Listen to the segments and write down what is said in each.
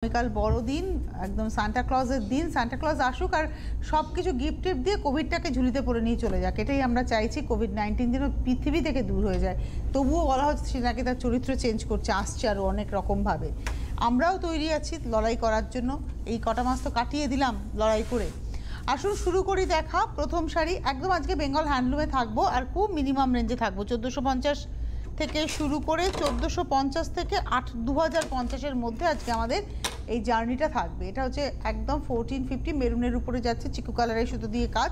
আগামীকাল বড়দিন, একদম সান্টা ক্লজের দিন। সান্টা ক্লজ আসুক আর সব কিছু গিফট টিফট দিয়ে কোভিডটাকে ঝুলিতে পড়ে নিয়ে চলে যাক, এটাই আমরা চাইছি। কোভিড-19 যেন পৃথিবী থেকে দূর হয়ে যায়। তবুও বলা হচ্ছে নাকি তার চরিত্র চেঞ্জ করছে, আসছে আরও অনেক রকমভাবে। আমরাও তৈরি আছি লড়াই করার জন্য। এই কটা মাস তো কাটিয়ে দিলাম লড়াই করে। আসুন শুরু করি দেখা। প্রথম শাড়ি একদম আজকে বেঙ্গল হ্যান্ডলুমে থাকবো আর খুব মিনিমাম রেঞ্জে থাকবো। 1450 থেকে শুরু করে 1450 থেকে 2050-এর মধ্যে আজকে আমাদের এই জার্নিটা থাকবে। এটা হচ্ছে একদম 1450 মেরুনের উপরে যাচ্ছে, চিকু কালারের সুতো দিয়ে কাজ,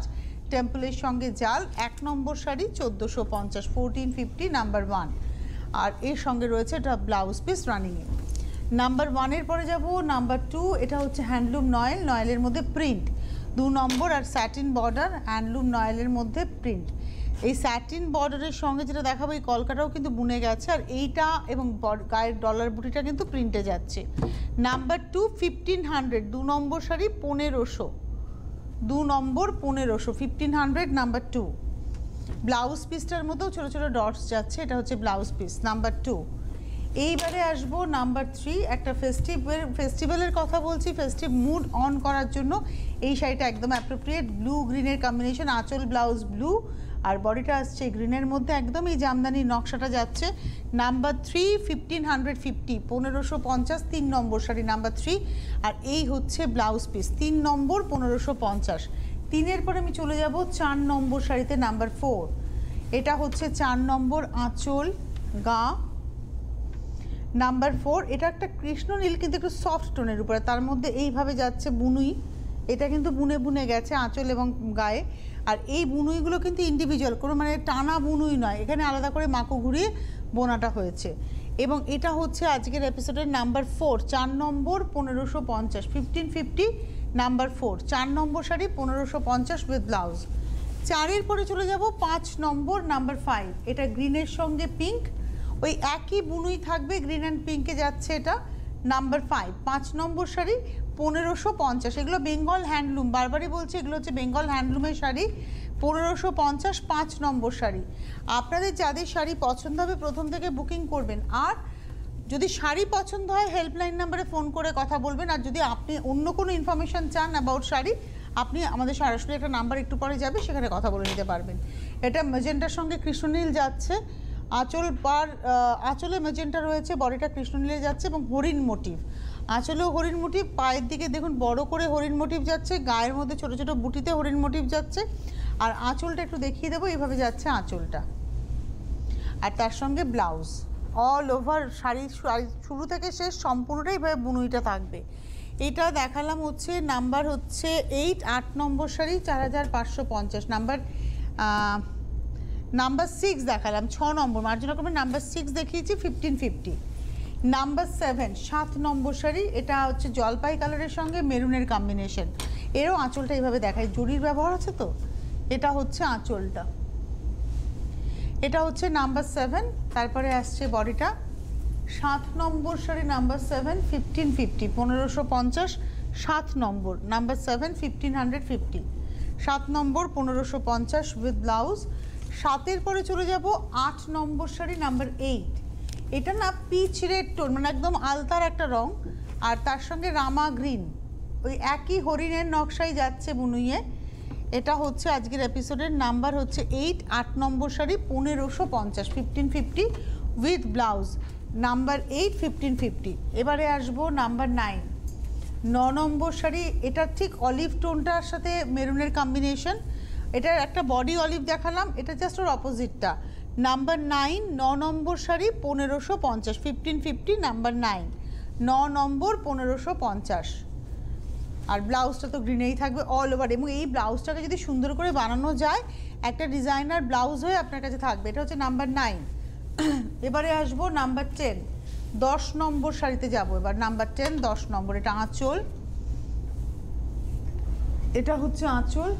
টেম্পলের সঙ্গে জাল। 1 নম্বর শাড়ি 1450, 1450 নাম্বার 1। আর এর সঙ্গে রয়েছে এটা ব্লাউজ পিস রানিংয়ে। নাম্বার 1-এর পরে যাব নাম্বার 2। এটা হচ্ছে হ্যান্ডলুম নয়েল, নয়েলের মধ্যে প্রিন্ট 2 নম্বর আর স্যাটিন বর্ডার। হ্যান্ডলুম নয়েলের মধ্যে প্রিন্ট। এই স্যাটিন বর্ডারের সঙ্গে যেটা দেখাবো এই কলকাটাও কিন্তু বুনে গেছে, আর এইটা এবং গায়ের ডলার বুটিটা কিন্তু প্রিন্টে যাচ্ছে। নাম্বার 2 1500, 2 নম্বর শাড়ি 1500, 2 নম্বর 1500, 1500 নাম্বার 2। ব্লাউজ পিসটার মধ্যেও ছোটো ছোটো ডটস যাচ্ছে, এটা হচ্ছে ব্লাউজ পিস নাম্বার 2। এইবারে আসবো নাম্বার 3। একটা ফেস্টিভ্যালের কথা বলছি, ফেস্টিভ মুড অন করার জন্য এই শাড়িটা একদম অ্যাপ্রোপ্রিয়েট। ব্লু গ্রিনের কম্বিনেশন, আঁচল ব্লাউজ ব্লু আর বডিটা আসছে গ্রিনের মধ্যে, একদম এই জামদানি নকশাটা যাচ্ছে। নাম্বার 3 1550, 1550, 3 নম্বর শাড়ি নাম্বার 3। আর এই হচ্ছে ব্লাউজ পিস 3 নম্বর 1550। 3-এর পরে আমি চলে যাব 4 নম্বর শাড়িতে নাম্বার 4। এটা হচ্ছে 4 নম্বর আঁচল গা নাম্বার 4। এটা একটা কৃষ্ণ নীল কিন্তু একটু সফট টোনের উপরে, তার মধ্যে এইভাবে যাচ্ছে বুনুই। এটা কিন্তু বুনে বুনে গেছে আঁচল এবং গায়ে। আর এই বুনুইগুলো কিন্তু ইন্ডিভিজুয়াল, কোনো মানে টানা বুনুই নয়, এখানে আলাদা করে মাকো ঘুরিয়ে বোনাটা হয়েছে। এবং এটা হচ্ছে আজকের এপিসোডের নাম্বার 4, 4 নম্বর 1550, 1550 নাম্বার 4। 4 নম্বর শাড়ি 1550 উইথ ব্লাউজ। 4-এর পরে চলে যাব 5 নম্বর নাম্বার 5। এটা গ্রিনের সঙ্গে পিঙ্ক, ওই একই বুনুই থাকবে, গ্রিন অ্যান্ড পিঙ্কে যাচ্ছে এটা নাম্বার 5। 5 নম্বর শাড়ি 1550। এগুলো বেঙ্গল হ্যান্ডলুম, বারবারই বলছি এগুলো হচ্ছে বেঙ্গল হ্যান্ডলুমের শাড়ি। 1550 5 নম্বর শাড়ি। আপনাদের যাদের শাড়ি পছন্দ হবে প্রথম থেকে বুকিং করবেন, আর যদি শাড়ি পছন্দ হয় হেল্পলাইন নাম্বারে ফোন করে কথা বলবেন। আর যদি আপনি অন্য কোনো ইনফরমেশান চান অ্যাবাউট শাড়ি, আপনি আমাদের সরাসরি একটা নাম্বার একটু পরে যাবে, সেখানে কথা বলে নিতে পারবেন। এটা ম্যাজেন্টার সঙ্গে কৃষ্ণনীল যাচ্ছে, আঁচলে ম্যাজেন্টা রয়েছে, বডিটা কৃষ্ণনীলে যাচ্ছে এবং হরিণ মোটিভ। আঁচলেও হরিণ মোটিভ, পায়ের দিকে দেখুন বড় করে হরিণ মোটিভ যাচ্ছে, গায়ের মধ্যে ছোট ছোট বুটিতে হরিণ মোটিভ যাচ্ছে। আর আঁচলটা একটু দেখিয়ে দেবো, এইভাবে যাচ্ছে আঁচলটা, আর তার সঙ্গে ব্লাউজ। অল ওভার শাড়ি শুরু থেকে শেষ সম্পূর্ণটাই এইভাবে বুনুইটা থাকবে। এটা দেখালাম হচ্ছে নাম্বার হচ্ছে 8, 8 নম্বর শাড়ি 4550। নাম্বার 6 দেখালাম 6 নম্বর, মার্জিন রকমের নাম্বার 6 দেখিয়েছি 1550। নাম্বার 7 7 নম্বর শাড়ি, এটা হচ্ছে জলপাই কালারের সঙ্গে মেরুনের কম্বিনেশন। এরও আঁচলটা এইভাবে দেখায়, জরির ব্যবহার আছে তো। এটা হচ্ছে আঁচলটা, এটা হচ্ছে নাম্বার 7। তারপরে আসছে বডিটা 7 নম্বর শাড়ি নাম্বার 7 1550, 1550 7 নম্বর নাম্বার 7 1550, 7 নম্বর 1550 উইথ ব্লাউজ। 7-এর পরে চলে যাব 8 নম্বর শাড়ি নাম্বার 8। এটা না পিচ রেড টোন, মানে একদম আলতার একটা রং, আর তার সঙ্গে রামা গ্রিন, ওই একই হরিণের নকশাই যাচ্ছে বুনুইয়ে। এটা হচ্ছে আজকের এপিসোডের নাম্বার হচ্ছে 8, 8 নম্বর শাড়ি 1550, 1550 উইথ ব্লাউজ নাম্বার 8 1550। এবারে আসবো নাম্বার 9, 9 নম্বর শাড়ি। এটা ঠিক অলিভ টোনটার সাথে মেরুনের কম্বিনেশন। এটার একটা বডি অলিভ দেখালাম, এটা জাস্ট ওর অপোজিটটা। নাম্বার 9, 9 নম্বর শাড়ি 1550, 1550 নাম্বার 9, 9 নম্বর 1550। আর ব্লাউজটা তো গ্রিনেই থাকবে অল ওভার, এবং এই ব্লাউজটাকে যদি সুন্দর করে বানানো যায় একটা ডিজাইনার ব্লাউজ হয়ে আপনার কাছে থাকবে। এটা হচ্ছে নাম্বার 9। এবারে আসবো নাম্বার 10, 10 নম্বর শাড়িতে যাব এবার। নাম্বার 10 10 নম্বর, এটা আঁচল, এটা হচ্ছে আঁচল,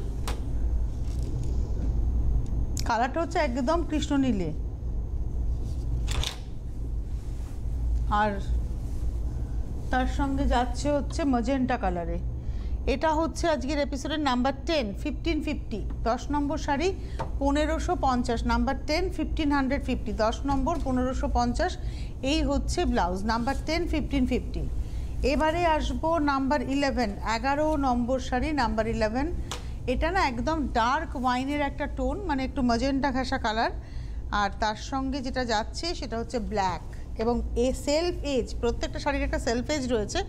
কালারটা হচ্ছে একদম কৃষ্ণনীলে, আর তার সঙ্গে যাচ্ছে হচ্ছে ম্যাজেন্টা কালারে। এটা হচ্ছে আজকের এপিসোডের নাম্বার 10 1550, 10 নম্বর শাড়ি 1550, নাম্বার 10 1550, 10 নম্বর 1550। এই হচ্ছে ব্লাউজ নাম্বার 10 1550। এবারে আসবো নাম্বার 11, 11 নম্বর শাড়ি, নাম্বার 11। এটা না একদম ডার্ক ওয়াইনের একটা টোন, মানে একটু ম্যাজেন্টা ঘাসা কালার, আর তার সঙ্গে যেটা যাচ্ছে সেটা হচ্ছে ব্ল্যাক, এবং সেলফ এজ, প্রত্যেকটা শাড়ির একটা সেলফ এজ রয়েছে।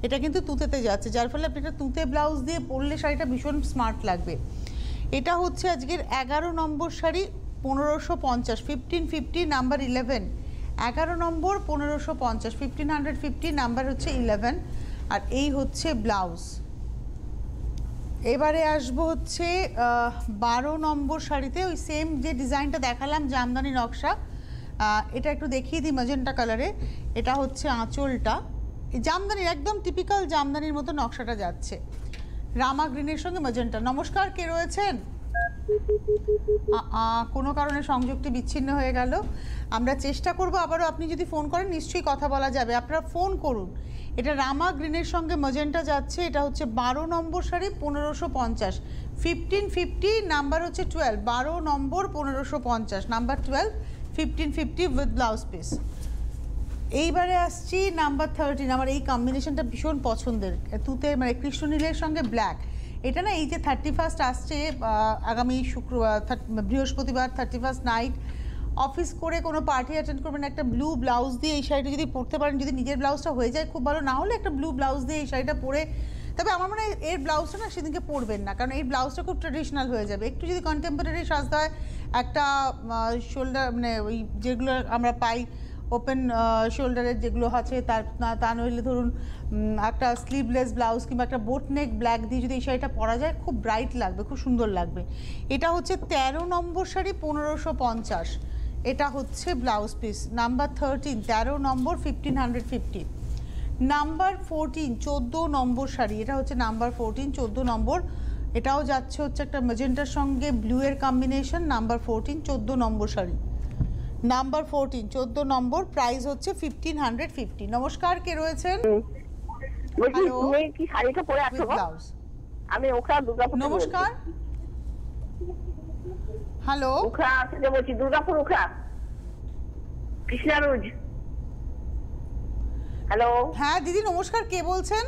এটা কিন্তু তুঁতেতে যাচ্ছে, যার ফলে আপনি একটা তুঁতে ব্লাউজ দিয়ে পরলে শাড়িটা ভীষণ স্মার্ট লাগবে। এটা হচ্ছে আজকের 11 নম্বর শাড়ি, 1550, 1550, নাম্বার 11। 11 নম্বর, 1550, 1550, নাম্বার হচ্ছে 11, আর এই হচ্ছে ব্লাউজ। এবারে আসবো হচ্ছে 12 নম্বর শাড়িতে, ওই সেম যে ডিজাইনটা দেখালাম জামদানি নকশা, এটা একটু দেখিয়ে দিই ম্যাজেন্টা কালারে। এটা হচ্ছে আঁচলটা, জামদানির একদম টিপিক্যাল জামদানির মতো নকশাটা যাচ্ছে, রামা গ্রিনের সঙ্গে ম্যাজেন্টা। নমস্কার, কে রয়েছেন? কোনো কারণে সংযোগটি বিচ্ছিন্ন হয়ে গেল। আমরা চেষ্টা করব আবারও, আপনি যদি ফোন করেন নিশ্চয়ই কথা বলা যাবে, আপনারা ফোন করুন। এটা রামা গ্রিনের সঙ্গে ম্যাজেন্টা যাচ্ছে, এটা হচ্ছে 12 নম্বর শাড়ি, 1550, 1550, নাম্বার হচ্ছে 12, 12 নম্বর, 1550, নাম্বার 12, 1550 উইথ ব্লাউজ পিস। এইবারে আসছি নাম্বার 13। আমার এই কম্বিনেশনটা ভীষণ পছন্দের, তুতে মানে কৃষ্ণনীলের সঙ্গে ব্ল্যাক। এটা না এই যে 31 আসছে, আগামী শুক্রবার, বৃহস্পতিবার 31 নাইট, অফিস করে কোনো পার্টি অ্যাটেন্ড করবেন, একটা ব্লু ব্লাউজ দিয়ে এই শাড়িটা যদি পরতে পারেন, যদি নিজের ব্লাউজটা হয়ে যায় খুব ভালো, না হলে একটা ব্লু ব্লাউজ দিয়ে এই শাড়িটা পরে, তবে আমার মনে হয় এর ব্লাউজটা না সেদিনকে পরবেন না, কারণ এই ব্লাউজটা খুব ট্রেডিশনাল হয়ে যাবে। একটু যদি কন্টেম্পোরারি সাজতে হয়, একটা শোল্ডার মানে ওই যেগুলো আমরা পাই ওপেন শোল্ডারের যেগুলো আছে, তা নইলে ধরুন একটা স্লিভলেস ব্লাউজ কিংবা একটা বোট নেক ব্ল্যাক দিয়ে যদি এই শাড়িটা পরা যায়, খুব ব্রাইট লাগবে, খুব সুন্দর লাগবে। এটা হচ্ছে 13 নম্বর শাড়ি, 1550, এটা হচ্ছে ব্লাউজ পিস। নাম্বার 13, 13 নম্বর, 1550। নাম্বার 14, 14 নম্বর শাড়ি, এটা হচ্ছে নাম্বার 14, 14 নম্বর, এটাও যাচ্ছে হচ্ছে একটা ম্যাজেন্টার সঙ্গে ব্লু এর কম্বিনেশন। নাম্বার 14, 14 নম্বর শাড়ি, নাম্বার 14, 14 নম্বর, প্রাইস হচ্ছে 1550। নমস্কার, কে রয়েছেন? নমস্কার, হ্যালো, বলছি দুর্গাপুর উখড়া, কৃষ্ণারুজ। হ্যালো, হ্যাঁ দিদি নমস্কার, কে বলছেন?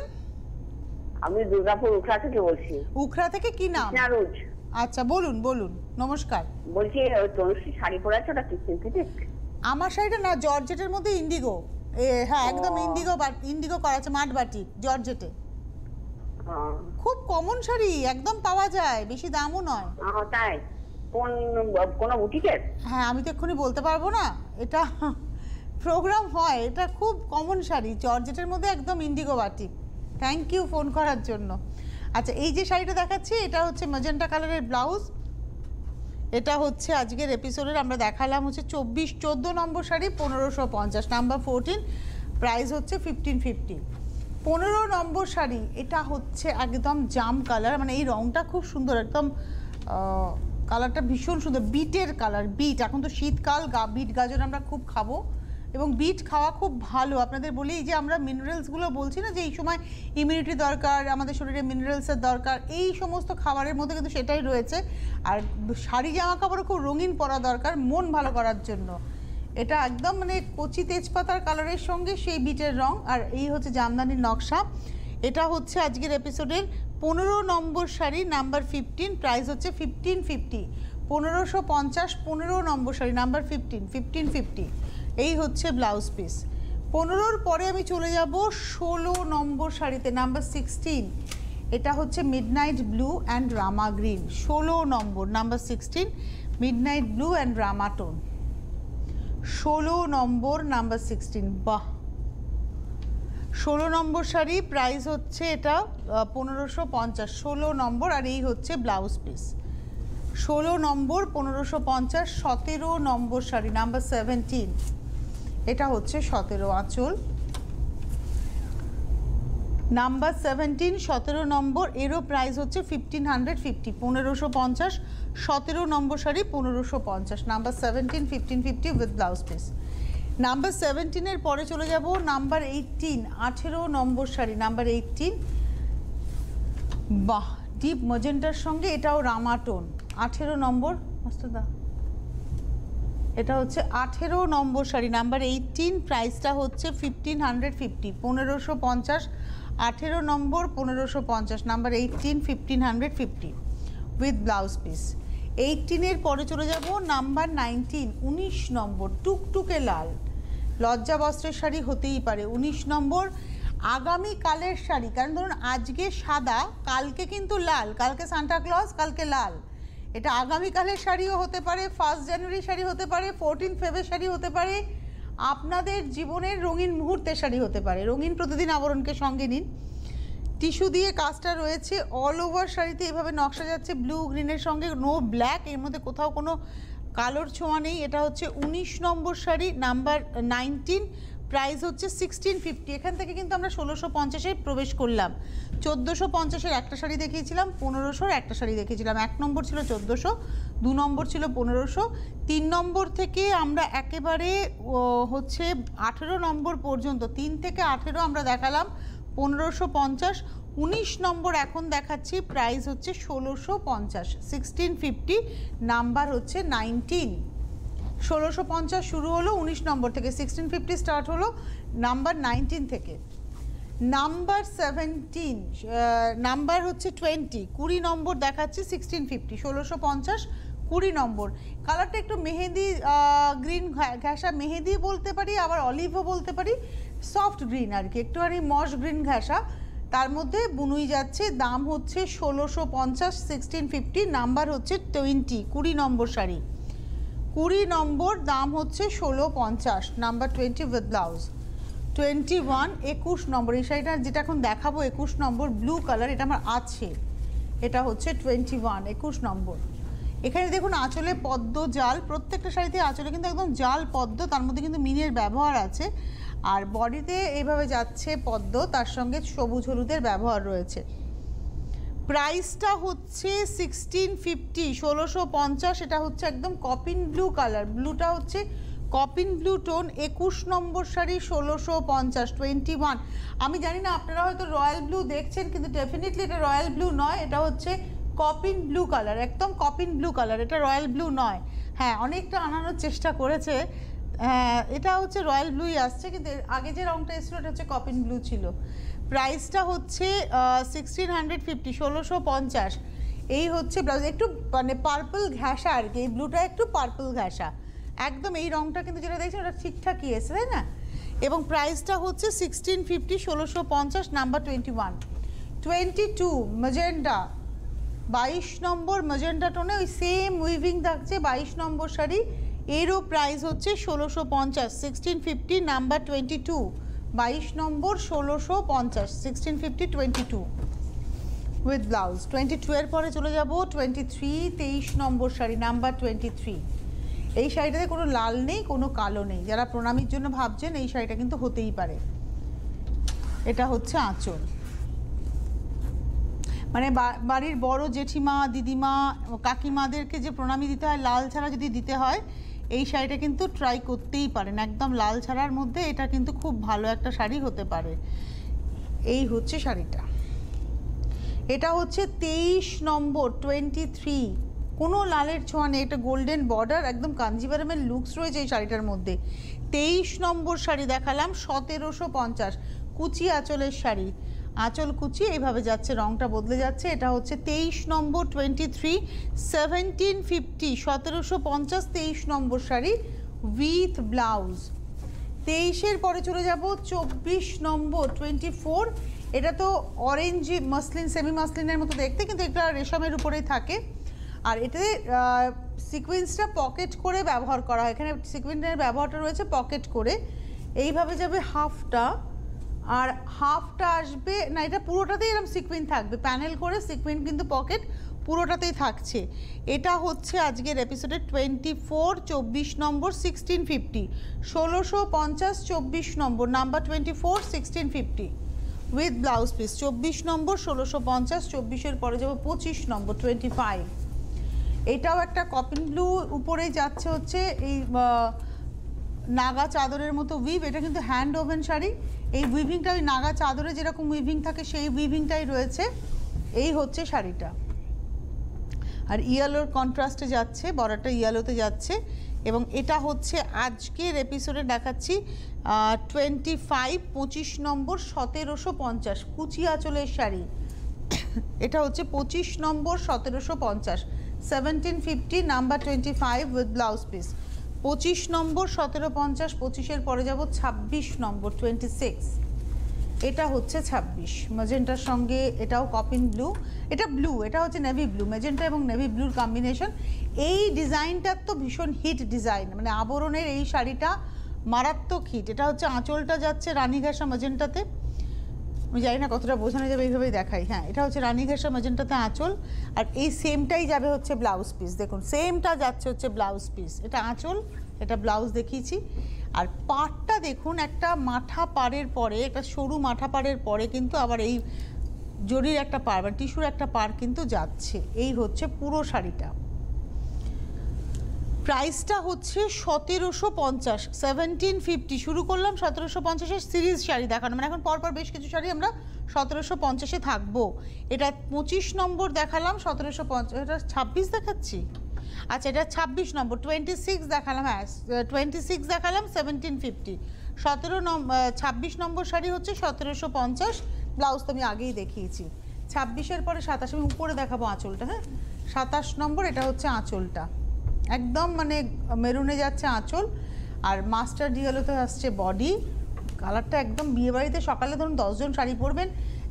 আমি দুর্গাপুর উখড়া থেকে বলছি। উখড়া থেকে, কি নাম? কৃষ্ণারুজ। আচ্ছা, বলুন বলুন। নমস্কার। বলছি তনুশ্রী শাড়ি পরে আছে, ওটা কি সিনথেটিক? আমার শাড়িটা না জর্জেটের মধ্যে ইন্ডিগো, হ্যাঁ একদম ইন্ডিগো করা আছে, মাঠ বাটি জর্জেটে, খুব কমন শাড়ি, একদম পাওয়া যায়, বেশি দামও নয়। তাই? কোন বুটিকের? হ্যাঁ, আমি তো এক্ষুনি বলতে পারবো না, এটা প্রোগ্রাম হয়, এটা খুব কমন শাড়ি, জর্জেটের মধ্যে একদম ইন্ডিগো বাটি। থ্যাংক ইউ ফোন করার জন্য। আচ্ছা, এই যে শাড়িটা দেখাচ্ছি, এটা হচ্ছে ম্যাজেন্টা কালারের ব্লাউজ, এটা হচ্ছে আজকের এপিসোডের আমরা দেখালাম হচ্ছে 14 নম্বর শাড়ি, 1550, নাম্বার 14, প্রাইস হচ্ছে 1550। 15 নম্বর শাড়ি, এটা হচ্ছে একদম জাম কালার, মানে এই রংটা খুব সুন্দর, একদম কালারটা ভীষণ সুন্দর, বিটের কালার, বিট। এখন তো শীতকাল, বিট গাজর আমরা খুব খাবো, এবং বিট খাওয়া খুব ভালো। আপনাদের বলি যে আমরা মিনারেলসগুলো বলছি না, যে এই সময় ইমিউনিটি দরকার, আমাদের শরীরে মিনারেলসের দরকার, এই সমস্ত খাবারের মধ্যে কিন্তু সেটাই রয়েছে। আর শাড়ি জামা কাপড়ও খুব রঙিন পরা দরকার মন ভালো করার জন্য। এটা একদম মানে কচি তেজপাতার কালারের সঙ্গে সেই বিটের রং, আর এই হচ্ছে জামদানির নকশা। এটা হচ্ছে আজকের এপিসোডের 15 নম্বর শাড়ি, নাম্বার 15, প্রাইস হচ্ছে 1550। 1550, 15 নম্বর শাড়ি, নাম্বার 15, 1550। এই হচ্ছে ব্লাউজ পিস। 15-র পরে আমি চলে যাব 16 নম্বর শাড়িতে, নাম্বার 16। এটা হচ্ছে midnight blue and Rama green. 16 number, number 16, midnight blue and Rama tone. 16 number, number 16। বাহ, 16 নম্বর শাড়ি, প্রাইস হচ্ছে এটা 1550, 16 নম্বর, আর এই হচ্ছে ব্লাউজ পিস। 16 নম্বর, 1550। 17 নম্বর শাড়ি, নাম্বার 17, এটা হচ্ছে 17 আঁচল, নাম্বার 17, 17 নম্বর, এরও প্রাইস হচ্ছে 1550, 1550। 17 নম্বর sari, 1550, number 17, 1550 with blouse piece. Number 17-এর পরে চলে যাব নাম্বার 18, 18 নম্বর শাড়ি, নাম্বার 18। বাহ, ডিপ ম্যাজেন্টার সঙ্গে এটাও রামা টোন। 18 নম্বর, মস্তদা এটা হচ্ছে 18 নম্বর শাড়ি, নাম্বার 18, প্রাইসটা হচ্ছে 1550, 1550, 18 নম্বর 1550, নাম্বার 18, 1550 উইথ ব্লাউজ পিস। 18-এর পরে চলে যাব নাম্বার 19, 19 নম্বর, টুকটুকে লাল, লজ্জা বস্ত্রের শাড়ি হতেই পারে। 19 নম্বর আগামীকালের শাড়ি, কারণ ধরুন আজকে সাদা, কালকে কিন্তু লাল, কালকে সান্টাক্লজ, কালকে লাল। এটা আগামীকালের শাড়িও হতে পারে, 1 জানুয়ারি শাড়ি হতে পারে, 14 ফেব্রুয়ারি শাড়ি হতে পারে, আপনাদের জীবনের রঙিন মুহূর্তের শাড়ি হতে পারে। রঙিন প্রতিদিন আবরণকে সঙ্গে নিন। টিস্যু দিয়ে কাজটা রয়েছে, অল ওভার শাড়িতে এভাবে নকশা যাচ্ছে ব্লু গ্রিনের সঙ্গে, নো ব্ল্যাক, এর মধ্যে কোথাও কোনো কালোর ছোঁয়া নেই। এটা হচ্ছে 19 নম্বর শাড়ি, নাম্বার 19, প্রাইস হচ্ছে 1650। এখান থেকে কিন্তু আমরা 1650-এ প্রবেশ করলাম। 1450-এর একটা শাড়ি দেখিয়েছিলাম, 1500-র একটা শাড়ি দেখিয়েছিলাম। 1 নম্বর ছিল 1400, 2 নম্বর ছিল 1500, 3 নম্বর থেকে আমরা একেবারে হচ্ছে 18 নম্বর পর্যন্ত, 3 থেকে 18 আমরা দেখালাম 1550। 19 নম্বর এখন দেখাচ্ছি, প্রাইস হচ্ছে 1650, 1650, নাম্বার হচ্ছে 19। 1650 শুরু হলো 19 নম্বর থেকে, 1650 স্টার্ট হলো নাম্বার 19 থেকে। নাম্বার 17, নাম্বার হচ্ছে 20, 20 নম্বর দেখাচ্ছি 1650, 1650, 20 নম্বর। কালারটা একটু মেহেদি গ্রিন ঘেঁষা, মেহেদি বলতে পারি, আবার অলিভও বলতে পারি, সফট গ্রিন আর কি, একটুখানি মশ গ্রিন ঘেঁষা, তার মধ্যে বুনুই যাচ্ছে। দাম হচ্ছে 1650, 1650, নাম্বার হচ্ছে 20, 20 নম্বর শাড়ি, 20 নম্বর, দাম হচ্ছে 1650, নাম্বার 20 উইথ ব্লাউজ। 21, 21 নম্বর, এই শাড়িটা যেটা এখন দেখাবো 21 নম্বর, ব্লু কালার, এটা আমার আছে, এটা হচ্ছে 21, 21 নম্বর। এখানে দেখুন আঁচলে পদ্ম জাল, প্রত্যেকটা শাড়িতে আঁচলে কিন্তু একদম জাল পদ্ম, তার মধ্যে কিন্তু মিনের ব্যবহার আছে, আর বডিতে এইভাবে যাচ্ছে পদ্ম, তার সঙ্গে সবুজ হলুদের ব্যবহার রয়েছে। প্রাইসটা হচ্ছে 1650, 1650, এটা হচ্ছে একদম কপিন ব্লু কালার, ব্লুটা হচ্ছে কপিন ব্লু টোন। 21 নম্বর শাড়ি 1650, 21। আমি জানি না আপনারা হয়তো রয়্যাল ব্লু দেখছেন, কিন্তু ডেফিনেটলি এটা রয়্যাল ব্লু নয়, এটা হচ্ছে কপিন ব্লু কালার, একদম কপিন ব্লু কালার, এটা রয়্যাল ব্লু নয়। হ্যাঁ, অনেকটা আনানোর চেষ্টা করেছে, এটা হচ্ছে রয়্যাল ব্লুই আসছে, কিন্তু আগে যে রঙটা এসেছিল এটা হচ্ছে কপিন ব্লু ছিল। প্রাইসটা হচ্ছে 1650, 1650। এই হচ্ছে ব্লাউজ, একটু মানে পার্পল ঘেঁষা আর কি, এই ব্লুটা একটু পার্পল ঘেঁষা, একদম এই রঙটা কিন্তু যেটা দেখছেন ওটা ঠিকঠাকই এসে, তাই না? এবং প্রাইসটা হচ্ছে 1650, 1650, নাম্বার 21। 22 ম্যাজেন্টা, 22 নম্বর ম্যাজেন্টা টোনে, ওই সেম উইভিং থাকছে, 22 নম্বর শাড়ি, এরও প্রাইস হচ্ছে 1650, 1650, নাম্বার 22, 22 নম্বর 1650, 1650, 22 উইথ ব্লাউজ। 22 এর পরে চলে যাব 23, 23 নম্বর শাড়ি, নাম্বার 23। এই শাড়িটাতে কোনো লাল নেই, কোনো কালো নেই, যারা প্রণামীর জন্য ভাবছেন এই শাড়িটা কিন্তু হতেই পারে। এটা হচ্ছে আঁচল, মানে বাড়ির বড় জেঠিমা, দিদিমা, কাকিমাদেরকে যে প্রণামী দিতে হয়, লাল ছাড়া যদি দিতে হয়, এই শাড়িটা কিন্তু ট্রাই করতেই পারেন। একদম লাল ছাড়ার মধ্যে এটা কিন্তু খুব ভালো একটা শাড়ি হতে পারে। এই হচ্ছে শাড়িটা, এটা হচ্ছে 23 নম্বর, 23, কোনো লালের ছোঁয়া নেই, এটা গোল্ডেন বর্ডার, একদম কাঞ্জিভারমের লুকস রয়েছে এই শাড়িটার মধ্যে। 23 নম্বর শাড়ি দেখালাম 1750, কুচি আঁচলের শাড়ি, আঁচল কুচি এইভাবে যাচ্ছে, রঙটা বদলে যাচ্ছে। এটা হচ্ছে 23 নম্বর, 23, 1750, 1750, 23 নম্বর শাড়ি উইথ ব্লাউজ। 23-এর পরে চলে যাব 24 নম্বর, 24, এটা তো অরেঞ্জ মাসলিন, সেমি মাসলিনের মতো দেখতে, কিন্তু এটা রেশমের উপরেই থাকে, আর এতে সিকোয়েন্সটা পকেট করে ব্যবহার করা হয়, এখানে সিকোয়েন্সের ব্যবহারটা রয়েছে পকেট করে, এইভাবে যাবে হাফটা, আর হাফটা আসবে না, এটা পুরোটাতেই এরকম সিকোয়েন্স থাকবে, প্যানেল করে সিকোয়েন্স কিন্তু পকেট পুরোটাতেই থাকছে। এটা হচ্ছে আজকের এপিসোডে 24, 24 নম্বর, 1650, 1650, 24 নম্বর, নাম্বার 24, 1650 উইথ ব্লাউজ পিস। 24 নম্বর 1650, 24-এর পরে যাবো 25 নম্বর, 25। এটাও একটা কপিন ব্লু, উপরে যাচ্ছে হচ্ছে এই নাগা চাদরের মতো উইভ, এটা কিন্তু হ্যান্ড ওভেন শাড়ি, এই উইভিংটা ওই নাগা চাদরে যেরকম উইভিং থাকে সেই উইভিংটাই রয়েছে। এই হচ্ছে শাড়িটা, আর ইয়েলোর কন্ট্রাস্টে যাচ্ছে, বর্ডারটা ইয়েলোতে যাচ্ছে। এবং এটা হচ্ছে আজকের এপিসোডে দেখাচ্ছি 25 নম্বর 1750 কুচি আঁচলের শাড়ি। এটা হচ্ছে 25 নম্বর 1750 1750 নাম্বার 25 উইথ ব্লাউজ পিস। 25 নম্বর 1750, 25-এর পরে যাব 26 নম্বর 26। এটা হচ্ছে 26 ম্যাজেন্টার সঙ্গে, এটাও কপিন ব্লু, এটা ব্লু, এটা হচ্ছে নেভি ব্লু, ম্যাজেন্টা এবং নেভি ব্লুর কম্বিনেশন। এই ডিজাইনটার তো ভীষণ হিট ডিজাইন, মানে আবরণের এই শাড়িটা মারাত্মক হিট। এটা হচ্ছে আঁচলটা যাচ্ছে রানী ঘাসা ম্যাজেন্টাতে, আমি জানি না কতটা বোঝানো যাবে, এইভাবেই দেখাই। হ্যাঁ, এটা হচ্ছে রানী ঘাসা ম্যাজেন্টাতে আঁচল, আর এই সেমটাই যাবে হচ্ছে ব্লাউজ পিস। দেখুন সেমটা যাচ্ছে হচ্ছে ব্লাউজ পিস। এটা আঁচল, এটা ব্লাউজ দেখিয়েছি। আর পাড়টা দেখুন, একটা মাথা পাড়ের পরে, একটা সরু মাথা পাড়ের পরে কিন্তু আবার এই জরির একটা পাড় বা টিস্যুর একটা পাড় কিন্তু যাচ্ছে। এই হচ্ছে পুরো শাড়িটা। প্রাইসটা হচ্ছে 1750, 1750 শুরু করলাম 1750-এর সিরিজ শাড়ি দেখানো, মানে এখন পরপর বেশ কিছু শাড়ি আমরা 1750-এ থাকবো। এটা 25 নম্বর দেখালাম 1750, এটা 26 দেখাচ্ছি, আচ্ছা এটা 26 নম্বর 26 দেখালাম, হ্যাঁ 26 দেখালাম 1750। 26 নম্বর শাড়ি হচ্ছে 1750, ব্লাউজ তো আমি আগেই দেখিয়েছি। 26-এর পরে 27, আমি উপরে দেখাবো আঁচলটা। হ্যাঁ, 27 নম্বর, এটা হচ্ছে আঁচলটা, একদম মানে মেরুনে যাচ্ছে আঁচল, আর মাস্টার্ড ইয়েলোতে আসছে বডি। কালারটা একদম বিয়েবাড়িতে সকালে ধরুন 10 জন শাড়ি পরবেন,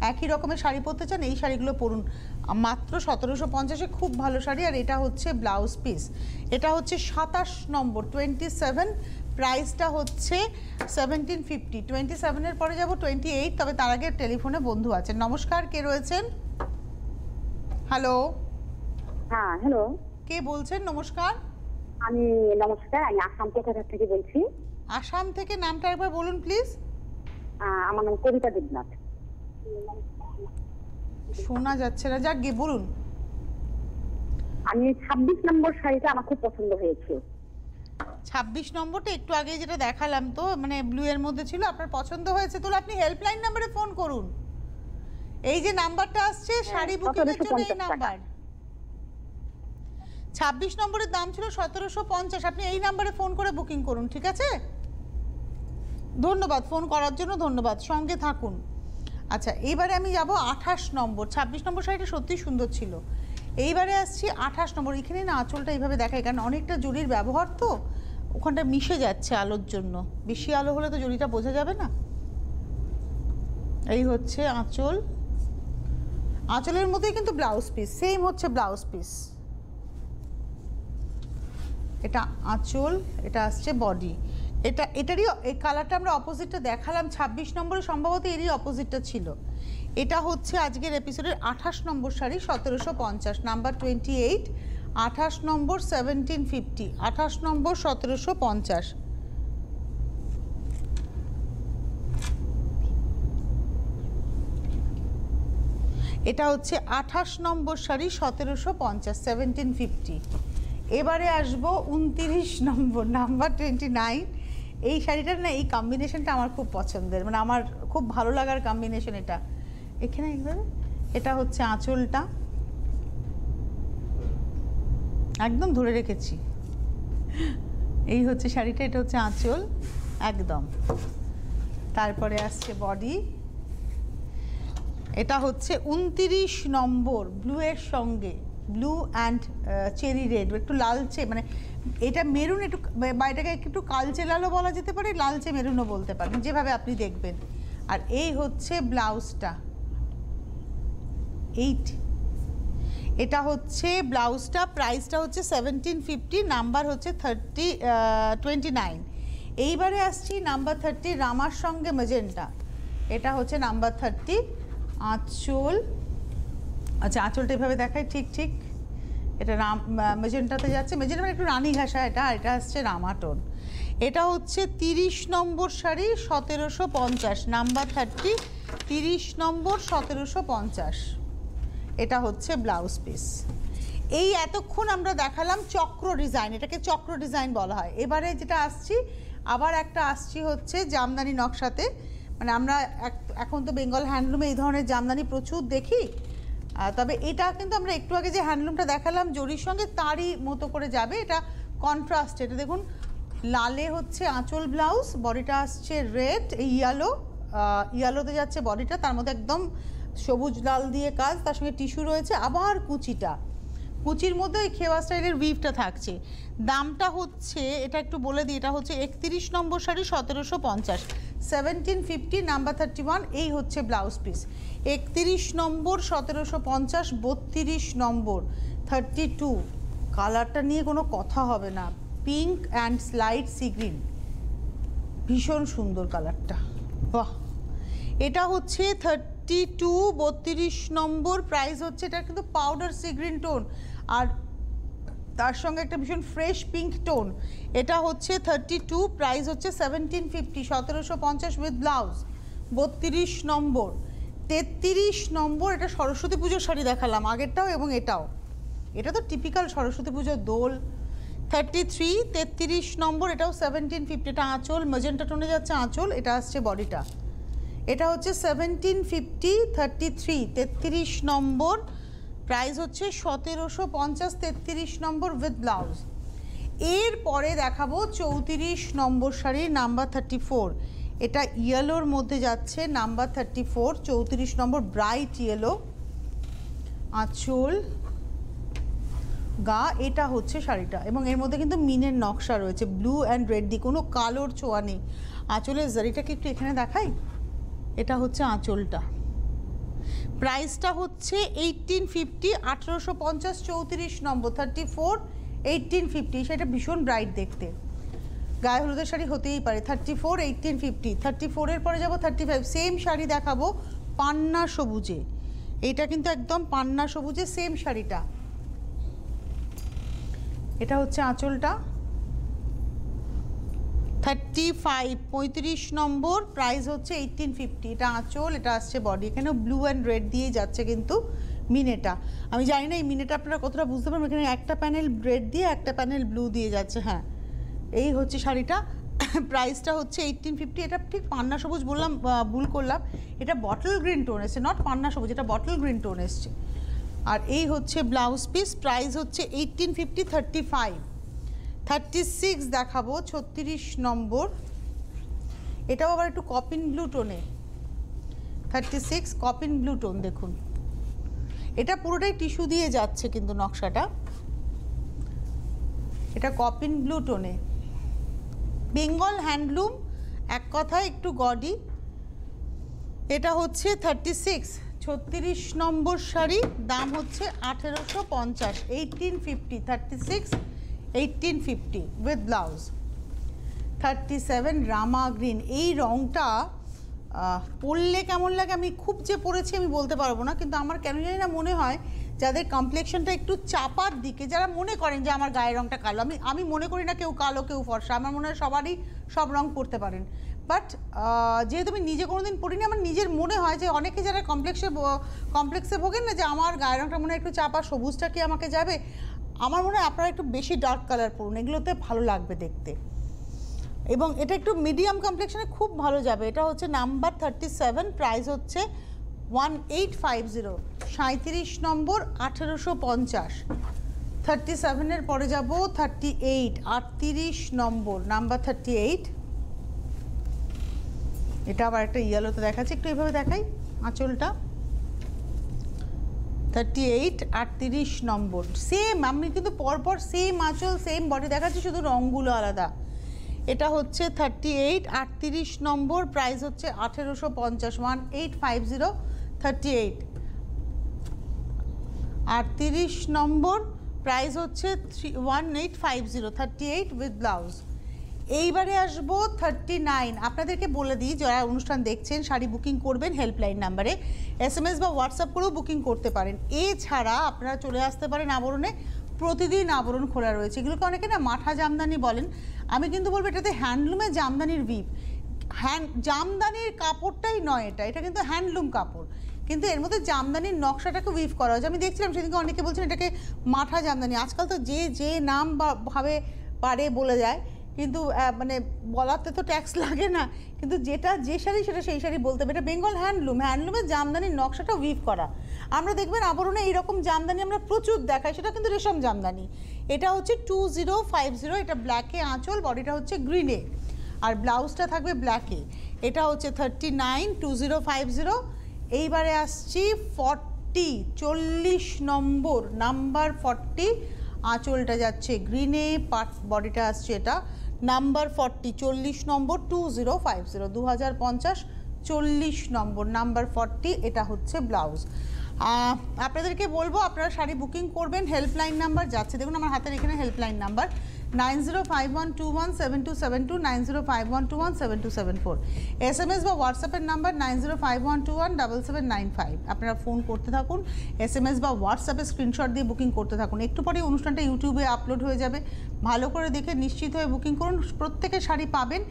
একই রকমের শাড়ি পরতে চান, এই শাড়িগুলো পরুন, মাত্র 1750-এ খুব ভালো শাড়ি। আর এটা হচ্ছে ব্লাউজ পিস। এটা হচ্ছে 27 নম্বর 27, প্রাইসটা হচ্ছে 1750। 27-এর পরে যাব 28, তবে তার আগে টেলিফোনে বন্ধু আছেন। নমস্কার, কে রয়েছেন? হ্যালো, হ্যাঁ হ্যালো, কে বলছেন? নমস্কার। আমি নমস্কার, আমি আসাম থেকে বলছি। আসাম থেকে, নামটা একবার বলুন প্লিজ। আমার নাম কবিতা দেবনাথ। শোনা যাচ্ছে না, যাক গিয়ে বলুন। আমি 26 নম্বর শাড়িটা আমার খুব পছন্দ হয়েছে। 26 নম্বরটা একটু আগে যেটা দেখালাম, তো মানে ব্লু এর মধ্যে ছিল, আপনার পছন্দ হয়েছে, তাহলে আপনি হেল্পলাইন নাম্বারে ফোন করুন। এই যে নাম্বারটা আসছে শাড়ি বুকিং এর জন্য, এই নাম্বার। 26 নম্বরের দাম ছিল 1750, আপনি এই নাম্বারে ফোন করে বুকিং করুন, ঠিক আছে? ধন্যবাদ ফোন করার জন্য, ধন্যবাদ, সঙ্গে থাকুন। আচ্ছা, এইবারে আমি যাব 28 নম্বর। 26 নম্বর শাড়িটা সত্যিই সুন্দর ছিল। এইবারে আসছি 28 নম্বর। এখানে না আঁচলটা এইভাবে দেখায়, কারণ অনেকটা জরির ব্যবহার তো, ওখানটা মিশে যাচ্ছে আলোর জন্য, বেশি আলো হলে তো জরিটা বোঝা যাবে না। এই হচ্ছে আঁচল, আঁচলের মধ্যেই কিন্তু ব্লাউজ পিস, সেম হচ্ছে ব্লাউজ পিস। এটা আঁচল, এটা আসছে বডি। এটারই এই কালারটা আমরা অপোজিটটা দেখালাম 26 নম্বরে, সম্ভবত এরই অপোজিটটা ছিল। এটা হচ্ছে আজকের এপিসোডের 28 নম্বর শাড়ি 1750, নাম্বার 28, 28 নম্বর 1750, 28 নম্বর 1750। এটা হচ্ছে 28 নম্বর শাড়ি 1750, 1750। এবারে আসবো 29 নম্বর, নাম্বার 29। এই শাড়িটার না, এই কম্বিনেশনটা আমার খুব পছন্দের, মানে আমার খুব ভালো লাগার কম্বিনেশন এটা। এখানে একবারে এটা হচ্ছে আঁচলটা, একদম ধরে রেখেছি, এই হচ্ছে শাড়িটা, এটা হচ্ছে আঁচল একদম। তারপরে আসছে বডি। এটা হচ্ছে 29 নম্বর, ব্লু এর সঙ্গে, ব্লু অ্যান্ড চেরি রেড, একটু লালচে, মানে এটা মেরুন, একটু বা এটাকে একটু কালচে লালও বলা যেতে পারে, লালচে মেরুনও বলতে পারেন, যেভাবে আপনি দেখবেন। আর এই হচ্ছে ব্লাউজটা, এটা হচ্ছে ব্লাউজটা, প্রাইসটা হচ্ছে 1750, নাম্বার হচ্ছে 29। এইবারে আসছি নাম্বার 30, রামার সঙ্গে ম্যাজেন্টা। এটা হচ্ছে নাম্বার 30, আঁচল। আচ্ছা, আঁচলটা এভাবে দেখায়, ঠিক ঠিক, এটা ম্যাজেন্টাতে যাচ্ছে, ম্যাজেন্টা মানে একটু রানী ঘাসা, এটা আসছে রামাটোন। এটা হচ্ছে 30 নম্বর শাড়ি 1750, নাম্বার 30, 30 নম্বর 1750। এটা হচ্ছে ব্লাউজ পিস। এই এতক্ষণ আমরা দেখালাম চক্র ডিজাইন, এটাকে চক্র ডিজাইন বলা হয়। এবারে যেটা আসছি, আবার একটা আসছি হচ্ছে জামদানি নকশাতে, মানে আমরা এখন তো বেঙ্গল হ্যান্ডলুমে এই ধরনের জামদানি প্রচুর দেখি, তবে এটা কিন্তু আমরা একটু আগে যে হ্যান্ডলুমটা দেখালাম জরির সঙ্গে, তারই মতো করে যাবে। এটা কন্ট্রাস্ট, এটা দেখুন লালে হচ্ছে আঁচল ব্লাউজ, বডিটা আসছে রেড, ইয়ালোতে যাচ্ছে বডিটা, তার মধ্যে একদম সবুজ লাল দিয়ে কাজ, তার সঙ্গে টিস্যু রয়েছে, আবার কুচির মধ্যে ওই খেওয়া স্টাইলের উইভটা থাকছে। দামটা হচ্ছে, এটা একটু বলে দিই, এটা হচ্ছে 31 নম্বর শাড়ি 1750, 1750 নাম্বার 31, এই হচ্ছে ব্লাউজ পিস। 31 নম্বর 1750, 32 নম্বর 32, কালারটা নিয়ে কোনো কথা হবে না, pink and slide sea green, ভীষণ সুন্দর কালারটা, বাহ। এটা হচ্ছে 32, 32 নম্বর, প্রাইস হচ্ছে, এটা কিন্তু পাউডার সি গ্রিন টোন আর তার সঙ্গে একটা ভীষণ ফ্রেশ পিঙ্ক টোন। এটা হচ্ছে 32, প্রাইস হচ্ছে 1750, 1750 উইথ ব্লাউজ। 32 নম্বর, 33 নম্বর, এটা সরস্বতী পুজোর শাড়ি দেখালাম আগেরটাও এবং এটাও, এটা তো টিপিক্যাল সরস্বতী পুজোর দোল। 33, 33 নম্বর, এটাও 1750, এটা আঁচল ম্যাজেন্টা টোনে যাচ্ছে আঁচল, এটা আসছে বডিটা। এটা হচ্ছে 1750, 33, 33 নম্বর, প্রাইস হচ্ছে 1750, 33 নম্বর উইথ ব্লাউজ। এরপরে দেখাবো 34 নম্বর শাড়ি নাম্বার 34, এটা ইয়েলোর মধ্যে যাচ্ছে নাম্বার 34, 34 নম্বর, ব্রাইট ইয়েলো, আঁচল গা, এটা হচ্ছে শাড়িটা, এবং এর মধ্যে কিন্তু মিনের নকশা রয়েছে ব্লু অ্যান্ড রেড দিয়ে, কোনো কালোর ছোঁয়া নেই। আঁচলের জারিটাকে একটু এখানে দেখাই, এটা হচ্ছে আঁচলটা। প্রাইসটা হচ্ছে 1850, 1850, 34 নম্বর 34, 1850, সেটা ভীষণ ব্রাইট দেখতে, গায়ে হলুদের শাড়ি হতেই পারে। 34, 1850, 34-এর পরে যাবো 35, সেম শাড়ি দেখাবো পান্না সবুজে, এটা কিন্তু একদম পান্না সবুজে সেম শাড়িটা, এটা হচ্ছে আঁচলটা। 35, 35 নম্বর, প্রাইস হচ্ছে 1850, এটা আঁচল, এটা আসছে বডি, এখানে ব্লু অ্যান্ড রেড দিয়ে যাচ্ছে কিন্তু মিনেটা। আমি জানি না এই মিনেটা আপনারা কতটা বুঝতে পারবেন, এখানে একটা প্যানেল রেড দিয়ে একটা প্যানেল ব্লু দিয়ে যাচ্ছে, হ্যাঁ এই হচ্ছে শাড়িটা। প্রাইসটা হচ্ছে 1850, এটা ঠিক পান্না সবুজ বললাম, ভুল করলাম, এটা বটল গ্রিন টোন এসছে, নট পান্না সবুজ, এটা বটল গ্রিন টোন এসছে। আর এই হচ্ছে ব্লাউজ পিস, প্রাইস হচ্ছে 1850, 35, 36 দেখাবো 36 নম্বর, এটাও আবার একটু কপিন ব্লু টোনে, 36 কপিন ব্লু টোন, দেখুন এটা পুরোটাই টিস্যু দিয়ে যাচ্ছে কিন্তু নকশাটা, এটা কপিন ব্লু টোনে, বেঙ্গল হ্যান্ডলুম, এক কথায় একটু গডি। এটা হচ্ছে 36, 36 নম্বর শাড়ি, দাম হচ্ছে 1850, 1850, 36, 1850 উইথ ব্লাউজ। 37 রামা গ্রিন, এই রঙটা পরলে কেমন লাগে, আমি খুব যে পরেছি আমি বলতে পারবো না, কিন্তু আমার কেন জানি না মনে হয় যাদের কমপ্লেক্সনটা একটু চাপার দিকে, যারা মনে করেন যে আমার গায়ের রঙটা কালো, আমি মনে করি না কেউ কালো কেউ ফর্সা, আমার মনে হয় সবারই সব রঙ পরতে পারেন, বাট যেহেতু আমি নিজে কোনোদিন পরিনি, আমার নিজের মনে হয় যে অনেকে যারা কমপ্লেক্সে ভোগেন না, যে আমার গায়ের রঙটা মনে হয় একটু চাপা, সবুজটা কি আমাকে যাবে, আমার মনে হয় আপনারা একটু বেশি ডার্ক কালার পরুন, এগুলোতে ভালো লাগবে দেখতে, এবং এটা একটু মিডিয়াম কমপ্লেক্সনে খুব ভালো যাবে। এটা হচ্ছে নাম্বার 37, প্রাইস হচ্ছে 1850, 37 নম্বর, 1850। 37-এর পরে যাব 38, 38 নম্বর, নাম্বার 38, এটা আবার একটা ইয়েলোতে দেখাচ্ছি, একটু এইভাবে দেখাই আঁচলটা। 38, 38 নম্বর, সেম, আমি কিন্তু পরপর সেম আঁচল সেম বডি দেখাচ্ছি, শুধু রঙগুলো আলাদা। এটা হচ্ছে 38, 38 নম্বর, প্রাইস হচ্ছে 1850, 1850, 38, 38 নম্বর, প্রাইস হচ্ছে 1850, 38 উইথ ব্লাউজ। এইবারে আসবো 39, আপনাদেরকে বলে দিই যারা অনুষ্ঠান দেখছেন শাড়ি বুকিং করবেন হেল্পলাইন নাম্বারে, SMS বা হোয়াটসঅ্যাপ করেও বুকিং করতে পারেন, এছাড়া আপনারা চলে আসতে পারেন আবরণে, প্রতিদিন আবরণ খোলা রয়েছে, এগুলোকে অনেকে না মাঠা জামদানি বলেন, আমি কিন্তু বলবো এটাতে হ্যান্ডলুমের জামদানির উইভ, জামদানির কাপড়টাই নয়, এটা কিন্তু হ্যান্ডলুম কাপড়, কিন্তু এর মধ্যে জামদানির নকশাটাকে উইভ করা হয়েছে। আমি দেখছিলাম সেদিকে অনেকে বলছেন এটাকে মাঠা জামদানি, আজকাল তো যে নাম ভাবে পারে বলে যায়, কিন্তু মানে বলাতে তো ট্যাক্স লাগে না, কিন্তু যেটা যে শাড়ি সেটা সেই শাড়ি বলতে হবে। এটা বেঙ্গল হ্যান্ডলুমের জামদানির নকশাটা উইভ করা। আমরা দেখবেন আবরণে এইরকম জামদানি আমরা প্রচুর দেখাই, সেটা কিন্তু রেশম জামদানি। এটা হচ্ছে 2050, এটা ব্ল্যাকে আঁচল, বডিটা হচ্ছে গ্রিনে, আর ব্লাউজটা থাকবে ব্ল্যাকে। এটা হচ্ছে 39 2050। এইবারে আসছি 40 নাম্বার 40, আঁচলটা যাচ্ছে গ্রিনে, বডিটা আসছে এটা নাম্বার 40 40 নম্বর 2050 2050 40 নম্বর নাম্বার 40, এটা হচ্ছে ব্লাউজ। আপনাদেরকে বলবো আপনারা শাড়ি বুকিং করবেন, হেল্পলাইন নাম্বার যাচ্ছে দেখুন আমার হাতের এখানে, হেল্পলাইন নাম্বার 9051217272 9051217274, SMS বা হোয়াটসঅ্যাপের নাম্বার 9051217795। আপনারা ফোন করতে থাকুন, SMS বা হোয়াটসঅ্যাপে স্ক্রিনশট দিয়ে বুকিং করতে থাকুন। একটু পরে অনুষ্ঠানটা ইউটিউবে আপলোড হয়ে যাবে, ভালো করে দেখে নিশ্চিত হয়ে বুকিং করুন, প্রত্যেকে শাড়ি পাবেন।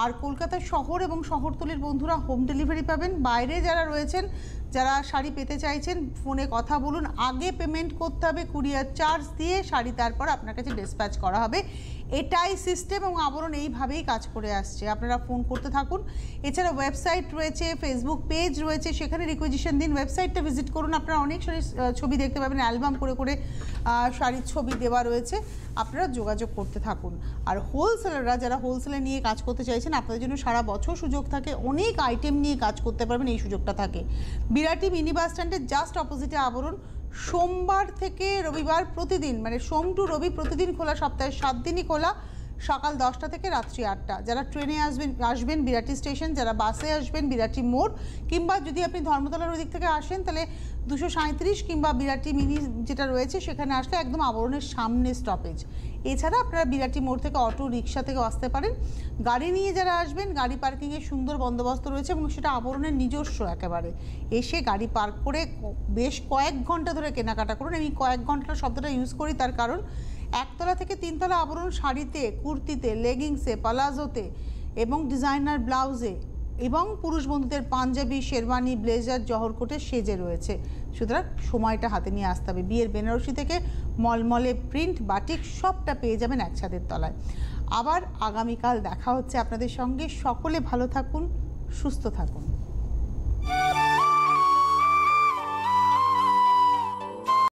আর কলকাতা শহর এবং শহরতলির বন্ধুরা হোম ডেলিভারি পাবেন। বাইরে যারা রয়েছেন, যারা শাড়ি পেতে চাইছেন, ফোনে কথা বলুন, আগে পেমেন্ট করতে হবে কুরিয়ার চার্জ দিয়ে, শাড়ি তারপর আপনার কাছে ডিসপ্যাচ করা হবে। এটাই সিস্টেম এবং আবরণ এইভাবেই কাজ করে আসছে। আপনারা ফোন করতে থাকুন। এছাড়া ওয়েবসাইট রয়েছে, ফেসবুক পেজ রয়েছে, সেখানে রিকুইজিশন দিন, ওয়েবসাইটটা ভিজিট করুন। আপনারা অনেক শাড়ির ছবি দেখতে পাবেন, অ্যালবাম করে করে শাড়ির ছবি দেওয়া রয়েছে, আপনারা যোগাযোগ করতে থাকুন। আর হোলসেলাররা যারা হোলসেলে নিয়ে কাজ করতে চাইছেন, আপনাদের জন্য সারা বছর সুযোগ থাকে, অনেক আইটেম নিয়ে কাজ করতে পারবেন, এই সুযোগটা থাকে। বিরাটি মিনি বাস স্ট্যান্ডের জাস্ট অপোজিটে আবরণ। সোমবার থেকে রবিবার প্রতিদিন, মানে সোম টু রবি প্রতিদিন খোলা, সপ্তাহে 7 দিনই খোলা, সকাল 10টা থেকে রাত্রি 8টা। যারা ট্রেনে আসবেন বিরাটি স্টেশন, যারা বাসে আসবেন বিরাটি মোড়, কিংবা যদি আপনি ধর্মতলার ওই দিক থেকে আসেন তাহলে 237 কিংবা বিরাটি মিনি যেটা রয়েছে সেখানে আসলে একদম আবরণের সামনে স্টপেজ। এছাড়া আপনারা বিরাটি মোড় থেকে অটো রিক্সা থেকে আসতে পারেন। গাড়ি নিয়ে যারা আসবেন, গাড়ি পার্কিংয়ের সুন্দর বন্দোবস্ত রয়েছে এবং সেটা আবরণের নিজস্ব একেবারে। এসে গাড়ি পার্ক করে বেশ কয়েক ঘন্টা ধরে কেনাকাটা করুন। আমি কয়েক ঘন্টা শব্দটা ইউজ করি তার কারণ, একতলা থেকে 3তলা আবরণ শাড়িতে, কুর্তিতে, লেগিংসে, পালাজোতে এবং ডিজাইনার ব্লাউজে এবং পুরুষ বন্ধুদের পাঞ্জাবি, শেরওয়ানি, ব্লেজার, জহরকোটে সেজে রয়েছে। সুতরাং সময়টা হাতে নিয়ে আসতে হবে। বিয়ের বেনারসি থেকে মলমলে প্রিন্ট, বাটিক সবটা পেয়ে যাবেন এক ছাদের তলায়। আবার আগামীকাল দেখা হচ্ছে আপনাদের সঙ্গে। সকলে ভালো থাকুন, সুস্থ থাকুন।